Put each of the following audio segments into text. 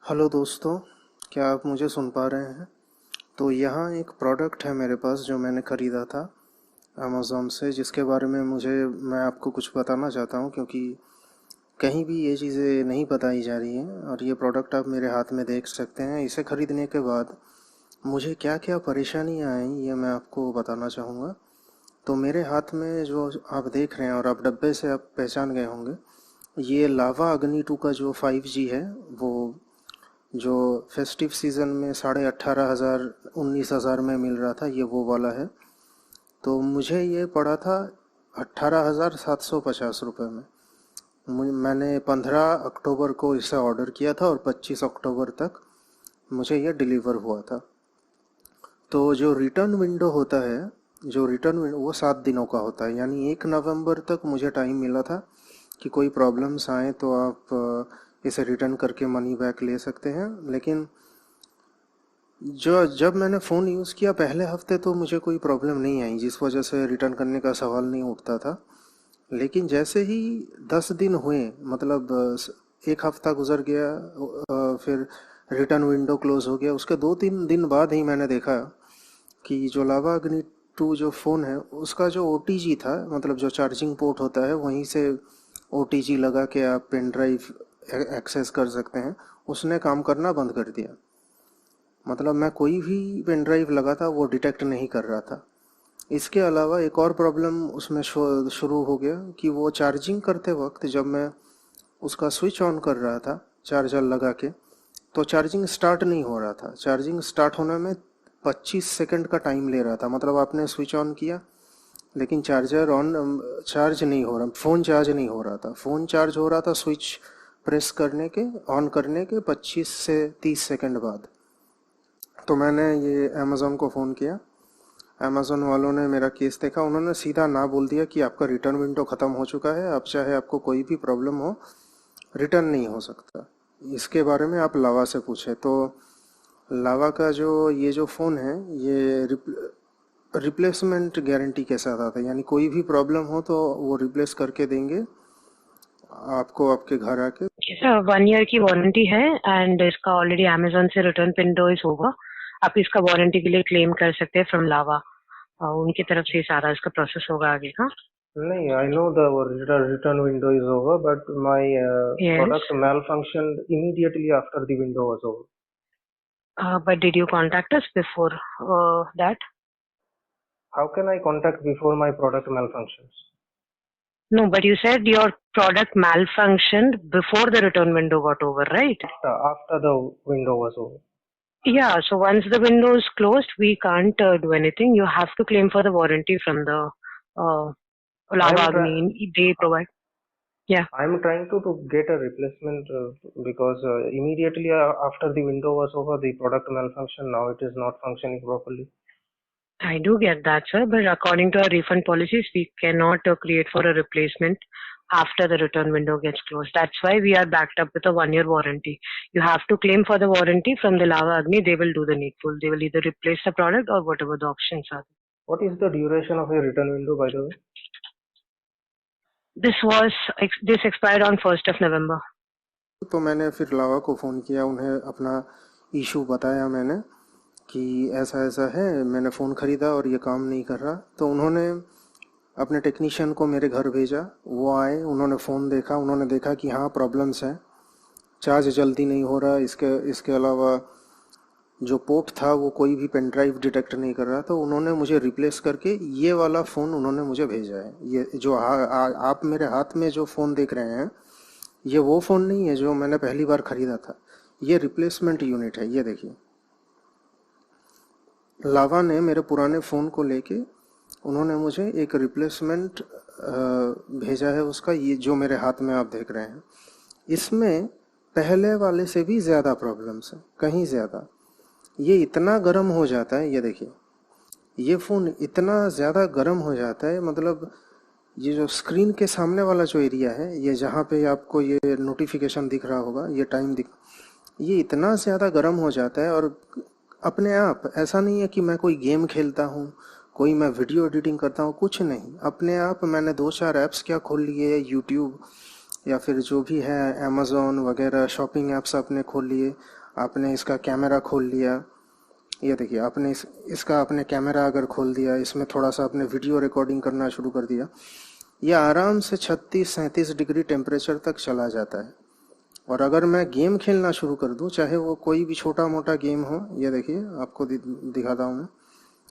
Hello दोस्तों, क्या आप मुझे सुन पा रहे हैं? तो यहाँ एक प्रोडक्ट है मेरे पास जो मैंने ख़रीदा था अमेज़ॉन से, जिसके बारे में मैं आपको कुछ बताना चाहता हूँ, क्योंकि कहीं भी ये चीज़ें नहीं बताई जा रही हैं। और ये प्रोडक्ट आप मेरे हाथ में देख सकते हैं। इसे ख़रीदने के बाद मुझे क्या क्या परेशानियाँ आई, ये मैं आपको बताना चाहूँगा। तो मेरे हाथ में जो आप देख रहे हैं, और आप डब्बे से आप पहचान गए होंगे, ये लावा अग्नि 2 का जो 5G है, वो जो फेस्टिव सीज़न में 18,500 19,000 में मिल रहा था, ये वो वाला है। तो मुझे ये पड़ा था 18,750 रुपये में। मैंने 15 अक्टूबर को इसे ऑर्डर किया था और 25 अक्टूबर तक मुझे ये डिलीवर हुआ था। तो जो रिटर्न विंडो होता है, जो रिटर्न विंडो वो 7 दिनों का होता है, यानी 1 नवंबर तक मुझे टाइम मिला था कि कोई प्रॉब्लम्स आए तो आप इसे रिटर्न करके मनी बैक ले सकते हैं। लेकिन जो जब मैंने फ़ोन यूज़ किया पहले हफ्ते तो मुझे कोई प्रॉब्लम नहीं आई, जिस वजह से रिटर्न करने का सवाल नहीं उठता था। लेकिन जैसे ही 10 दिन हुए, मतलब एक हफ्ता गुजर गया, फिर रिटर्न विंडो क्लोज हो गया। उसके 2-3 दिन बाद ही मैंने देखा कि जो लावा अग्नि 2 जो फ़ोन है, उसका जो OTG था, मतलब जो चार्जिंग पोर्ट होता है, वहीं से OTG लगा के आप पेन ड्राइव एक्सेस कर सकते हैं, उसने काम करना बंद कर दिया। मतलब मैं कोई भी पेन ड्राइव लगा था वो डिटेक्ट नहीं कर रहा था। इसके अलावा एक और प्रॉब्लम उसमें शुरू हो गया कि वो चार्जिंग करते वक्त जब मैं उसका स्विच ऑन कर रहा था चार्जर लगा के, तो चार्जिंग स्टार्ट नहीं हो रहा था। चार्जिंग स्टार्ट होने में 25 सेकंड का टाइम ले रहा था। मतलब आपने स्विच ऑन किया लेकिन चार्ज नहीं हो रहा, फ़ोन चार्ज नहीं हो रहा था। फ़ोन चार्ज हो रहा था स्विच प्रेस करने के, ऑन करने के 25 से 30 सेकंड बाद। तो मैंने ये अमेज़ॉन को फ़ोन किया। अमेज़ॉन वालों ने मेरा केस देखा, उन्होंने सीधा ना बोल दिया कि आपका रिटर्न विंडो ख़त्म हो चुका है, अब चाहे आपको कोई भी प्रॉब्लम हो, रिटर्न नहीं हो सकता। इसके बारे में आप लावा से पूछे। तो लावा का जो ये जो फ़ोन है, ये रिप्लेसमेंट गारंटी के साथ आता है, यानी कोई भी प्रॉब्लम हो तो वो रिप्लेस करके देंगे आपको आपके घर आके। सर 1 ईयर की वारंटी है एंड इसका ऑलरेडी अमेजोन से रिटर्न विंडोज होगा। आप इसका वारंटी के लिए क्लेम कर सकते हैं फ्रॉम लावा। उनकी तरफ से सारा इसका प्रोसेस होगा आगे का। नहीं, I know the return window is over, but my yes, product malfunctioned immediately after the window was over. But did you contact us before that? How can I contact before my product malfunctions? No, but you said your product malfunctioned before the return window got over, right? After the window was over. Yeah, so once the window is closed, we can't do anything. You have to claim for the warranty from the uh, I Lava am try Agni. They provide. Yeah. I am trying to get a replacement because immediately after the window was over, the product malfunction. Now it is not functioning properly. I do get that, sir, but according to our refund policies, we cannot create for a replacement after the return window gets closed. That's why we are backed up with a 1 year warranty. You have to claim for the warranty from the Lava Agni. They will do the needful. They will either replace the product or whatever the options are. What is the duration of a return window, by the way? This expired on 1st of November. तो मैंने फिर लावा को phone किया, उन्हें अपना issue बताया मैंने कि ऐसा ऐसा है, मैंने फ़ोन ख़रीदा और ये काम नहीं कर रहा। तो उन्होंने अपने टेक्नीशियन को मेरे घर भेजा। वो आए, उन्होंने फ़ोन देखा, उन्होंने देखा कि हाँ प्रॉब्लम्स हैं, चार्ज जल्दी नहीं हो रहा। इसके अलावा जो पोर्ट था वो कोई भी पेन ड्राइव डिटेक्ट नहीं कर रहा। तो उन्होंने मुझे रिप्लेस करके ये वाला फ़ोन उन्होंने मुझे भेजा है। ये जो आप मेरे हाथ में जो फ़ोन देख रहे हैं, ये वो फ़ोन नहीं है जो मैंने पहली बार ख़रीदा था। ये रिप्लेसमेंट यूनिट है, ये देखिए। लावा ने मेरे पुराने फ़ोन को लेके उन्होंने मुझे एक रिप्लेसमेंट भेजा है उसका। ये जो मेरे हाथ में आप देख रहे हैं, इसमें पहले वाले से भी ज़्यादा प्रॉब्लम्स हैं, कहीं ज़्यादा। ये इतना गर्म हो जाता है, ये देखिए, ये फ़ोन इतना ज़्यादा गर्म हो जाता है, मतलब ये जो स्क्रीन के सामने वाला जो एरिया है, ये जहाँ पे आपको ये नोटिफिकेशन दिख रहा होगा, ये टाइम दिख, ये इतना ज़्यादा गर्म हो जाता है। और अपने आप, ऐसा नहीं है कि मैं कोई गेम खेलता हूँ, कोई मैं वीडियो एडिटिंग करता हूँ, कुछ नहीं। अपने आप मैंने 2-4 ऐप्स क्या खोल लिए, यूट्यूब, या फिर जो भी है अमेज़ॉन वगैरह शॉपिंग ऐप्स आपने खोल लिए, आपने इसका कैमरा खोल लिया, ये देखिए आपने इसका आपने कैमरा अगर खोल दिया, इसमें थोड़ा सा आपने वीडियो रिकॉर्डिंग करना शुरू कर दिया, ये आराम से 36-37 डिग्री टेम्परेचर तक चला जाता है। और अगर मैं गेम खेलना शुरू कर दूं, चाहे वो कोई भी छोटा मोटा गेम हो, ये देखिए आपको दिखाता हूँ मैं,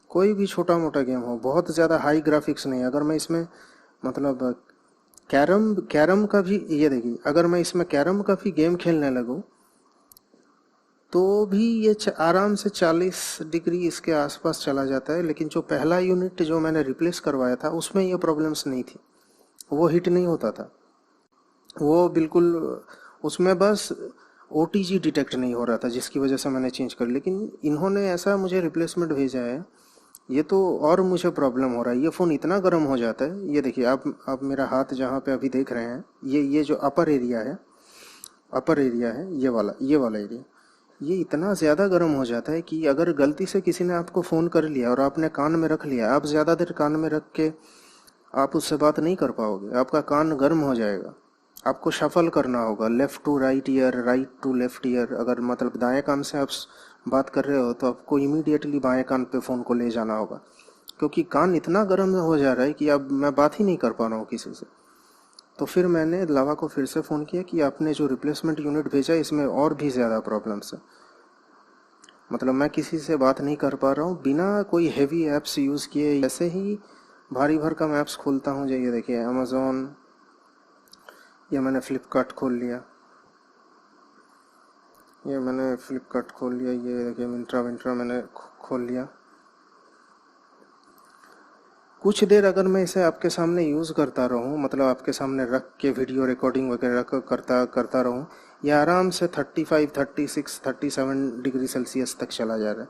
कोई भी छोटा मोटा गेम हो, बहुत ज़्यादा हाई ग्राफिक्स नहीं, अगर मैं इसमें मतलब कैरम कैरम का भी, ये देखिए अगर मैं इसमें कैरम का भी गेम खेलने लगूं तो भी ये आराम से 40 डिग्री इसके आसपास चला जाता है। लेकिन जो पहला यूनिट जो मैंने रिप्लेस करवाया था उसमें ये प्रॉब्लम्स नहीं थी, वो हिट नहीं होता था, वो बिल्कुल उसमें बस OTG डिटेक्ट नहीं हो रहा था, जिसकी वजह से मैंने चेंज कर। लेकिन इन्होंने ऐसा मुझे रिप्लेसमेंट भेजा है, ये तो और मुझे प्रॉब्लम हो रहा है। ये फ़ोन इतना गर्म हो जाता है, ये देखिए आप मेरा हाथ जहाँ पे अभी देख रहे हैं, ये जो अपर एरिया है, ये वाला एरिया, ये इतना ज़्यादा गर्म हो जाता है कि अगर गलती से किसी ने आपको फ़ोन कर लिया और आपने कान में रख लिया, आप ज़्यादा देर कान में रख के आप उससे बात नहीं कर पाओगे, आपका कान गर्म हो जाएगा। आपको शफल करना होगा, left to right ear, right to left ear. अगर मतलब दाएं कान से आप बात कर रहे हो तो आपको इमीडिएटली बाएं कान पे फ़ोन को ले जाना होगा, क्योंकि कान इतना गर्म हो जा रहा है कि अब मैं बात ही नहीं कर पा रहा हूँ किसी से। तो फिर मैंने लावा को फिर से फ़ोन किया कि आपने जो रिप्लेसमेंट यूनिट भेजा इसमें और भी ज़्यादा प्रॉब्लम्स है, मतलब मैं किसी से बात नहीं कर पा रहा हूँ बिना कोई हेवी ऐप्स यूज़ किए। ऐसे ही भारी भरकम ऐप्स खोलता हूँ, ये देखिए अमेज़ॉन, ये मैंने फ्लिपकार्ट खोल लिया, ये देखिए मिंत्रा विंट्रा मैंने खोल लिया। कुछ देर अगर मैं इसे आपके सामने यूज़ करता रहूँ, मतलब आपके सामने रख के वीडियो रिकॉर्डिंग वगैरह करता करता रहूँ, ये आराम से 35, 36, 37 डिग्री सेल्सियस तक चला जा रहा है।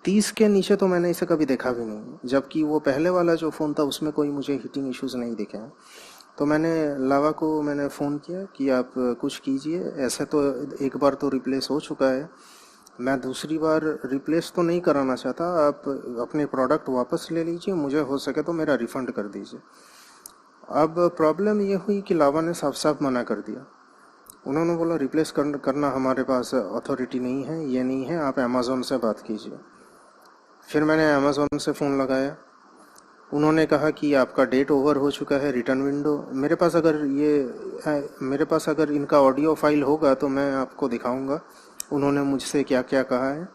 30 के नीचे तो मैंने इसे कभी देखा भी नहीं, जबकि वो पहले वाला जो फ़ोन था उसमें कोई मुझे हीटिंग इश्यूज़ नहीं दिखे हैं। तो मैंने लावा को मैंने फ़ोन किया कि आप कुछ कीजिए, ऐसे तो एक बार तो रिप्लेस हो चुका है, मैं दूसरी बार रिप्लेस तो नहीं कराना चाहता, आप अपने प्रोडक्ट वापस ले लीजिए, मुझे हो सके तो मेरा रिफ़ंड कर दीजिए। अब प्रॉब्लम ये हुई कि लावा ने साफ साफ मना कर दिया। उन्होंने बोला रिप्लेस करना हमारे पास अथॉरिटी नहीं है, ये नहीं है, आप अमेज़ॉन से बात कीजिए। फिर मैंने अमेज़ॉन से फ़ोन लगाया, उन्होंने कहा कि आपका डेट ओवर हो चुका है, रिटर्न विंडो। मेरे पास अगर इनका ऑडियो फाइल होगा तो मैं आपको दिखाऊंगा उन्होंने मुझसे क्या क्या कहा है,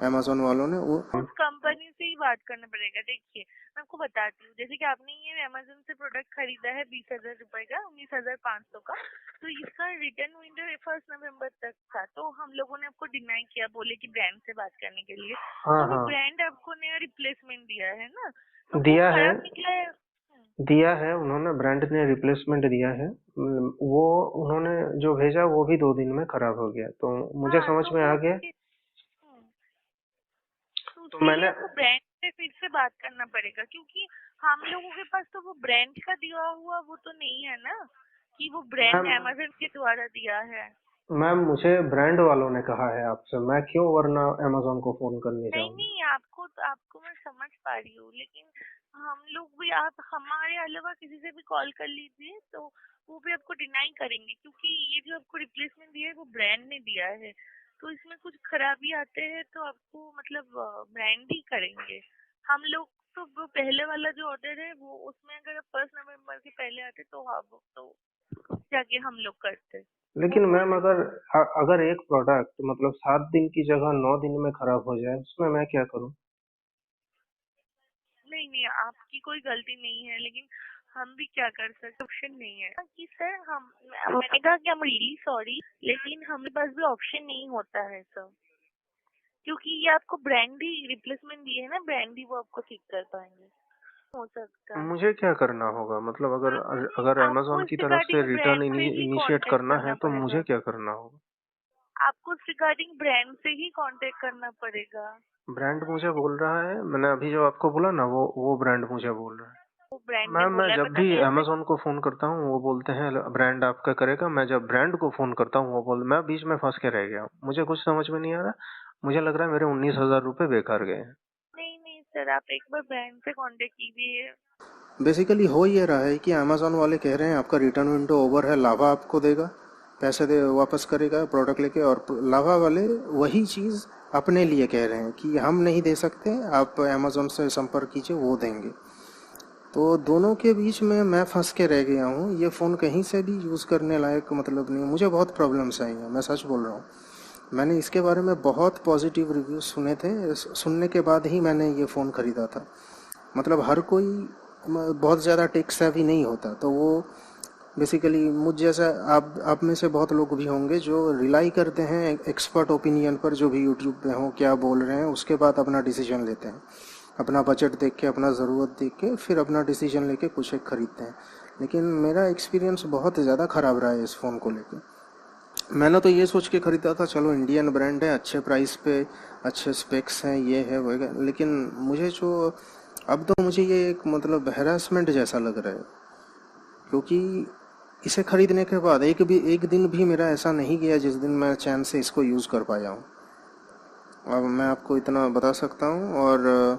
अमेज़ॉन वालों ने। वो उस कंपनी से ही बात करना पड़ेगा। देखिए मैं आपको बताती हूँ, जैसे कि आपने ये अमेज़न से प्रोडक्ट खरीदा है 20,000 रुपए का, 19,500 का, तो इसका रिटर्न विंडो 1 नवंबर तक था। तो हम लोगों ने आपको डिनाई किया, बोले कि ब्रांड से बात करने के लिए। हाँ तो हाँ, ब्रांड आपको नया रिप्लेसमेंट दिया है ना, तो वो दिया है, खराब निकला है। दिया है उन्होंने, ब्रांड ने रिप्लेसमेंट दिया है। वो उन्होंने जो भेजा वो भी 2 दिन में खराब हो गया, तो मुझे हाँ समझ तो में आ वो गया। तो तो उसके लिए मैंने आपको ब्रांड से फिर से बात करना पड़ेगा, क्योंकि हम लोगों के पास तो वो ब्रांड का दिया हुआ वो तो नहीं है ना, कि वो ब्रांड मैम अमेज़न के द्वारा दिया है। मैम मुझे ब्रांड वालों ने कहा है आपसे, मैं क्यों वरना अमेज़ॉन को फ़ोन करने नहीं जाऊँ। नहीं, आपको मैं समझ पा रही हूँ, लेकिन हम लोग भी, आप हमारे अलावा किसी से भी कॉल कर लीजिए तो वो भी आपको डिनाई करेंगे, क्योंकि ये जो आपको रिप्लेसमेंट दिया है वो ब्रांड ने दिया है। तो इसमें कुछ खराबी आते हैं तो आपको मतलब ब्रांड ही करेंगे। हम लोग तो वो पहले वाला जो ऑर्डर है वो, उसमें अगर 1 नवंबर के पहले आते तो हम तो जाके हम लोग करते। लेकिन मैम अगर एक प्रोडक्ट मतलब 7 दिन की जगह 9 दिन में खराब हो जाए, उसमें मैं क्या करूँ। नहीं नहीं, आपकी कोई गलती नहीं है, लेकिन हम भी क्या कर सकते, ऑप्शन नहीं है कि सर मैंने कहा कि I'm really sorry, लेकिन हमारे पास भी ऑप्शन नहीं होता है सर, क्योंकि ये आपको ब्रांड ही रिप्लेसमेंट दिए है ना, ब्रांड ही वो आपको ठीक कर पाएंगे, हो सकता है। मुझे क्या करना होगा, मतलब अगर अगर आपको अमेज़न इस की तरफ से रिगार्डिंग रिटर्न ब्रांड से ही इनिशिएट कांटेक्ट करना है करना तो मुझे पड़ेगा। क्या करना होगा। आपको इस रिगार्डिंग ब्रांड से ही कांटेक्ट करना पड़ेगा। ब्रांड मुझे बोल रहा है, मैंने अभी जो आपको बोला ना, वो ब्रांड मुझे बोल रहा है। वो ब्रांड ने मैम मैं बोला है, जब पता भी नहीं ऐसे। अमेज़न को फ़ोन करता हूँ वो बोलते हैं ब्रांड आपका करेगा, मैं जब ब्रांड को फ़ोन करता हूँ वो मैं बीच में फंस के रह गया हूँ, मुझे कुछ समझ में नहीं आ रहा। मुझे लग रहा है मेरे 19,000 रुपये बेकार गए हैं। नहीं नहीं सर, आप एक बार ब्रांड से कांटेक्ट कीजिए। बेसिकली हो ये रहा है कि अमेज़ॉन वाले कह रहे हैं आपका रिटर्न विंडो ओवर है, लावा आपको देगा, पैसे दे वापस करेगा प्रोडक्ट लेके, और लावा वाले वही चीज़ अपने लिए कह रहे हैं कि हम नहीं दे सकते, आप अमेज़ॉन से संपर्क कीजिए, वो देंगे। तो दोनों के बीच में मैं फंस के रह गया हूँ। ये फ़ोन कहीं से भी यूज़ करने लायक मतलब नहीं, मुझे बहुत प्रॉब्लम्स आई हैं, मैं सच बोल रहा हूँ। मैंने इसके बारे में बहुत पॉजिटिव रिव्यूज़ सुने थे, सुनने के बाद ही मैंने ये फ़ोन ख़रीदा था। मतलब हर कोई बहुत ज़्यादा टेक सेवी नहीं होता, तो वो बेसिकली मुझ जैसा आप में से बहुत लोग भी होंगे जो रिलाई करते हैं एक्सपर्ट ओपिनियन पर, जो भी यूट्यूब पे हो क्या बोल रहे हैं, उसके बाद अपना डिसीजन लेते हैं, अपना बजट देख के, अपना ज़रूरत देख के, फिर अपना डिसीजन लेके कुछ एक ख़रीदते हैं। लेकिन मेरा एक्सपीरियंस बहुत ज़्यादा ख़राब रहा है इस फ़ोन को लेके। मैंने तो ये सोच के ख़रीदा था चलो इंडियन ब्रांड है, अच्छे प्राइस पे, अच्छे स्पेक्स हैं, ये है वो है, लेकिन मुझे जो अब तो मुझे ये एक मतलब हैरासमेंट जैसा लग रहा है, क्योंकि इसे ख़रीदने के बाद एक दिन भी मेरा ऐसा नहीं गया जिस दिन मैं चैन से इसको यूज़ कर पाया हूँ। अब मैं आपको इतना बता सकता हूँ। और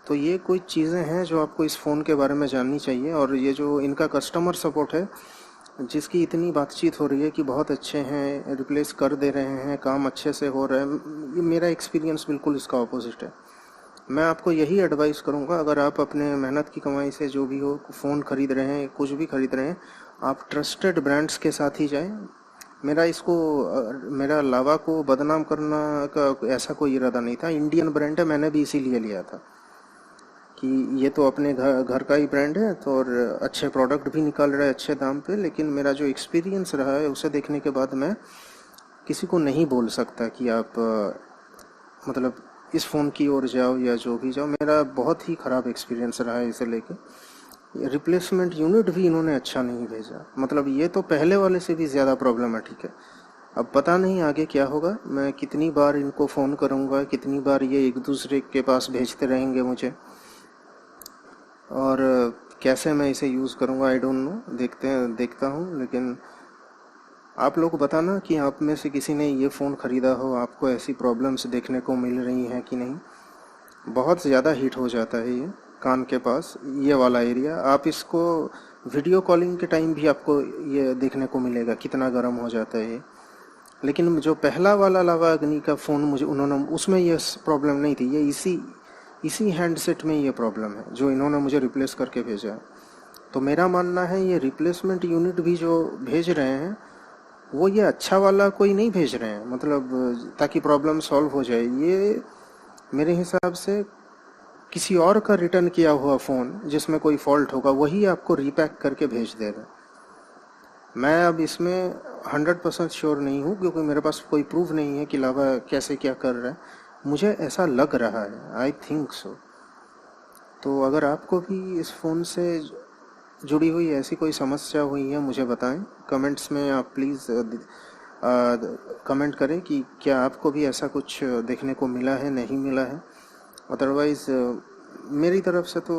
तो ये कोई चीज़ें हैं जो आपको इस फ़ोन के बारे में जाननी चाहिए। और ये जो इनका कस्टमर सपोर्ट है, जिसकी इतनी बातचीत हो रही है कि बहुत अच्छे हैं, रिप्लेस कर दे रहे हैं, काम अच्छे से हो रहा है, ये मेरा एक्सपीरियंस बिल्कुल इसका ऑपोजिट है। मैं आपको यही एडवाइस करूंगा, अगर आप अपने मेहनत की कमाई से जो भी हो फ़ोन ख़रीद रहे हैं, कुछ भी ख़रीद रहे हैं, आप ट्रस्टेड ब्रांड्स के साथ ही जाएं। मेरा लावा को बदनाम करना का ऐसा कोई इरादा नहीं था। इंडियन ब्रांड है, मैंने भी इसीलिए लिया था कि ये तो अपने घर का ही ब्रांड है, तो और अच्छे प्रोडक्ट भी निकाल रहा है अच्छे दाम पे। लेकिन मेरा जो एक्सपीरियंस रहा है उसे देखने के बाद मैं किसी को नहीं बोल सकता कि आप मतलब इस फ़ोन की ओर जाओ या जो भी जाओ। मेरा बहुत ही ख़राब एक्सपीरियंस रहा है इसे लेके। रिप्लेसमेंट यूनिट भी इन्होंने अच्छा नहीं भेजा, मतलब ये तो पहले वाले से भी ज़्यादा प्रॉब्लमेटिक है। अब पता नहीं आगे क्या होगा, मैं कितनी बार इनको फ़ोन करूँगा, कितनी बार ये एक दूसरे के पास भेजते रहेंगे मुझे, और कैसे मैं इसे यूज़ करूँगा आई डोंट नो, देखता हूँ। लेकिन आप लोग बताना कि आप में से किसी ने ये फ़ोन ख़रीदा हो, आपको ऐसी प्रॉब्लम्स देखने को मिल रही हैं कि नहीं। बहुत ज़्यादा हीट हो जाता है ये कान के पास, ये वाला एरिया। आप इसको वीडियो कॉलिंग के टाइम भी आपको ये देखने को मिलेगा कितना गर्म हो जाता है ये। लेकिन जो पहला वाला लावा अग्नि का फ़ोन मुझे उन्होंने, उसमें ये प्रॉब्लम नहीं थी। ये इसी हैंडसेट में ये प्रॉब्लम है जो इन्होंने मुझे रिप्लेस करके भेजा है। तो मेरा मानना है ये रिप्लेसमेंट यूनिट भी जो भेज रहे हैं वो ये अच्छा वाला कोई नहीं भेज रहे हैं, मतलब ताकि प्रॉब्लम सॉल्व हो जाए। ये मेरे हिसाब से किसी और का रिटर्न किया हुआ फ़ोन जिसमें कोई फॉल्ट होगा वही आपको रीपैक करके भेज देगा। मैं अब इसमें 100% श्योर नहीं हूँ, क्योंकि मेरे पास कोई प्रूफ नहीं है कि लावा कैसे क्या कर रहा है। मुझे ऐसा लग रहा है, आई थिंक सो। तो अगर आपको भी इस फ़ोन से जुड़ी हुई ऐसी कोई समस्या हुई है मुझे बताएं कमेंट्स में। आप प्लीज़ कमेंट करें कि क्या आपको भी ऐसा कुछ देखने को मिला है, नहीं मिला है। अदरवाइज़ मेरी तरफ से तो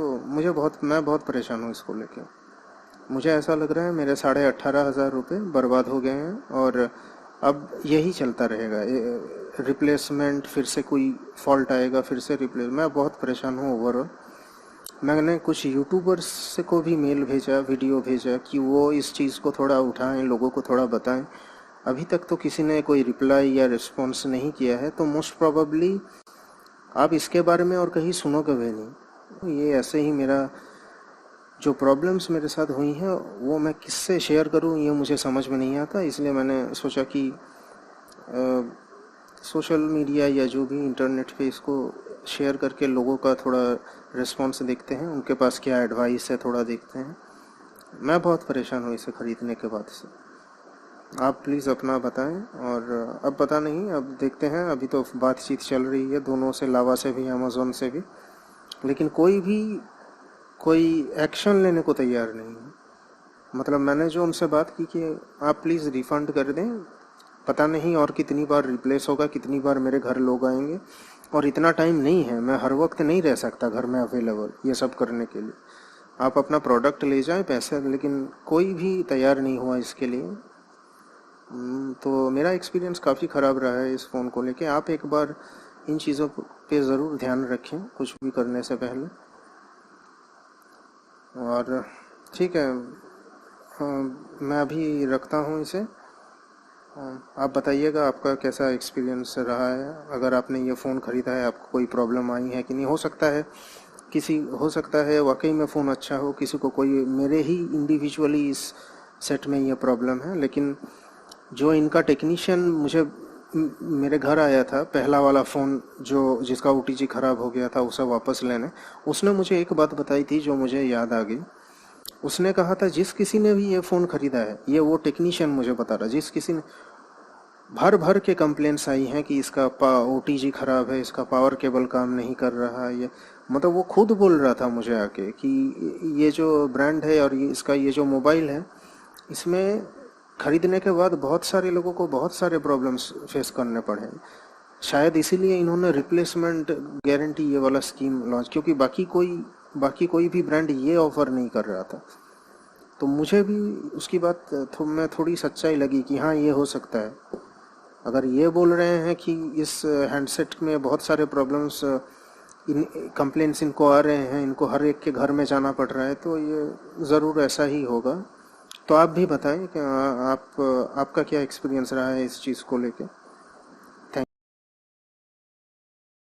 मैं बहुत परेशान हूँ इसको लेके। मुझे ऐसा लग रहा है मेरे 18,500 रुपये बर्बाद हो गए हैं, और अब यही चलता रहेगा। रिप्लेसमेंट, फिर से कोई फॉल्ट आएगा, फिर से रिप्लेस। मैं बहुत परेशान हूँ ओवरऑल। मैंने कुछ यूट्यूबर्स से को भी मेल भेजा, वीडियो भेजा कि वो इस चीज़ को थोड़ा उठाएं, लोगों को थोड़ा बताएं। अभी तक तो किसी ने कोई रिप्लाई या रिस्पॉन्स नहीं किया है। तो मोस्ट प्रोबेबली आप इसके बारे में और कहीं सुनोगे भी नहीं। तो ये ऐसे ही मेरा जो प्रॉब्लम्स मेरे साथ हुई हैं वो मैं किससे शेयर करूं ये मुझे समझ में नहीं आता। इसलिए मैंने सोचा कि सोशल मीडिया या जो भी इंटरनेट पे इसको शेयर करके लोगों का थोड़ा रिस्पॉन्स देखते हैं, उनके पास क्या एडवाइस है थोड़ा देखते हैं। मैं बहुत परेशान हूँ इसे ख़रीदने के बाद से। आप प्लीज़ अपना बताएं। और अब पता नहीं, अब देखते हैं। अभी तो बातचीत चल रही है दोनों से, लावा से भी, अमेज़ॉन से भी, लेकिन कोई एक्शन लेने को तैयार नहीं है। मतलब मैंने जो उनसे बात की कि आप प्लीज़ रिफ़ंड कर दें, पता नहीं और कितनी बार रिप्लेस होगा, कितनी बार मेरे घर लोग आएंगे, और इतना टाइम नहीं है, मैं हर वक्त नहीं रह सकता घर में अवेलेबल ये सब करने के लिए। आप अपना प्रोडक्ट ले जाएं, पैसे, लेकिन कोई भी तैयार नहीं हुआ इसके लिए। तो मेरा एक्सपीरियंस काफ़ी ख़राब रहा है इस फ़ोन को लेके। आप एक बार इन चीज़ों पे ज़रूर ध्यान रखें कुछ भी करने से पहले। और ठीक है, मैं अभी रखता हूँ इसे। आप बताइएगा आपका कैसा एक्सपीरियंस रहा है, अगर आपने ये फ़ोन ख़रीदा है आपको कोई प्रॉब्लम आई है कि नहीं। हो सकता है वाकई में फ़ोन अच्छा हो, किसी को कोई मेरे ही इंडिविजुअली इस सेट में ये प्रॉब्लम है, लेकिन जो इनका टेक्नीशियन मेरे घर आया था, पहला वाला फ़ोन जो जिसका ओटीजी ख़राब हो गया था उसे वापस लेने, उसने मुझे एक बात बताई थी जो मुझे याद आ गई। उसने कहा था जिस किसी ने भी ये फ़ोन ख़रीदा है, ये वो टेक्नीशियन मुझे बता रहा, जिस किसी ने भर भर के कंप्लेंट्स आई हैं कि इसका ओटीजी ख़राब है, इसका पावर केबल काम नहीं कर रहा है। ये मतलब वो खुद बोल रहा था मुझे आके कि ये जो ब्रांड है और इसका ये जो मोबाइल है, इसमें खरीदने के बाद बहुत सारे लोगों को बहुत सारे प्रॉब्लम्स फेस करने पड़े। शायद इसीलिए इन्होंने रिप्लेसमेंट गारंटी ये वाला स्कीम लॉन्च, क्योंकि बाकी कोई भी ब्रांड ये ऑफर नहीं कर रहा था। तो मुझे भी उसकी बात में थोड़ी सच्चाई लगी कि हाँ ये हो सकता है। अगर ये बोल रहे हैं कि इस हैंडसेट में बहुत सारे प्रॉब्लम्स, इन कंप्लेंट्स इनको आ रहे हैं, इनको हर एक के घर में जाना पड़ रहा है, तो ये ज़रूर ऐसा ही होगा। तो आप भी बताएं कि आपका क्या एक्सपीरियंस रहा है इस चीज़ को लेके।